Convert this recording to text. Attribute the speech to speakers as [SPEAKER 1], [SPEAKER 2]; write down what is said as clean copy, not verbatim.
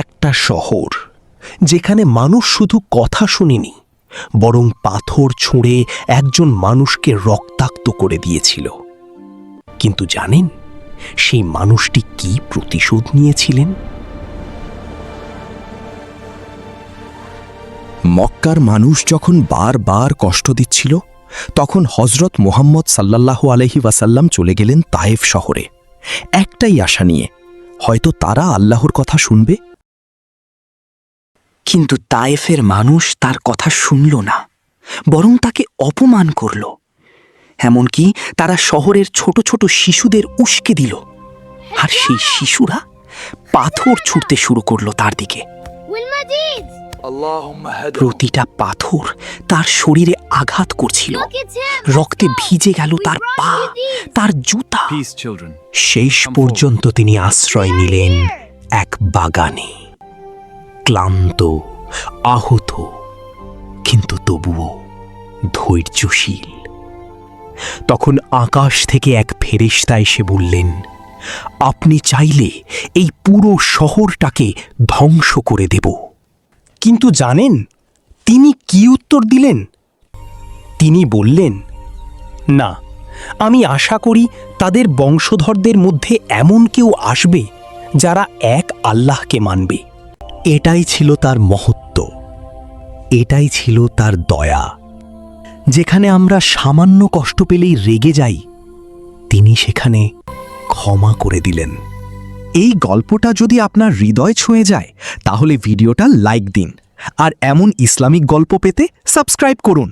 [SPEAKER 1] একটা শহর যেখানে মানুষ শুধু কথা শুনেনি, বরং পাথর ছুঁড়ে একজন মানুষকে রক্তাক্ত করে দিয়েছিল। কিন্তু জানেন সেই মানুষটি কি প্রতিশোধ নিয়েছিলেন?
[SPEAKER 2] মক্কার মানুষ যখন বারবার কষ্ট দিচ্ছিল, তখন হজরত মুহাম্মদ সাল্লাল্লাহু আলাইহি ওয়াসাল্লাম চলে গেলেন তায়েফ শহরে, একটাই আশা নিয়ে, হয়তো তারা আল্লাহর কথা শুনবে।
[SPEAKER 3] কিন্তু তায়েফের মানুষ তার কথা শুনল না, বরং তাকে অপমান করল। এমনকি তারা শহরের ছোট ছোট শিশুদের উস্কে দিল, আর সেই শিশুরা পাথর ছুঁড়তে শুরু করলো তার দিকে। প্রতিটা পাথর তার শরীরে আঘাত করছিল, রক্তে ভিজে গেল তার পা, তার জুতা।
[SPEAKER 1] শেষ পর্যন্ত তিনি আশ্রয় নিলেন এক বাগানে, ক্লান্ত, আহত, কিন্তু তবুও ধৈর্যশীল। তখন আকাশ থেকে এক ফেরেশতা এসে বললেন, আপনি চাইলে এই পুরো শহরটাকে ধ্বংস করে দেব। কিন্তু জানেন তিনি কি উত্তর দিলেন? তিনি বললেন, না, আমি আশা করি তাদের বংশধরদের মধ্যে এমন কেউ আসবে যারা এক আল্লাহকে মানবে। এটাই ছিল তার মহত্ব, এটাই ছিল তার দয়া। যেখানে আমরা সামান্য কষ্ট পেলেই রেগে যাই, তিনি সেখানে ক্ষমা করে দিলেন।
[SPEAKER 2] এই গল্পটা যদি আপনার হৃদয় ছুঁয়ে যায়, তাহলে ভিডিওটা লাইক দিন, আর এমন ইসলামিক গল্প পেতে সাবস্ক্রাইব করুন।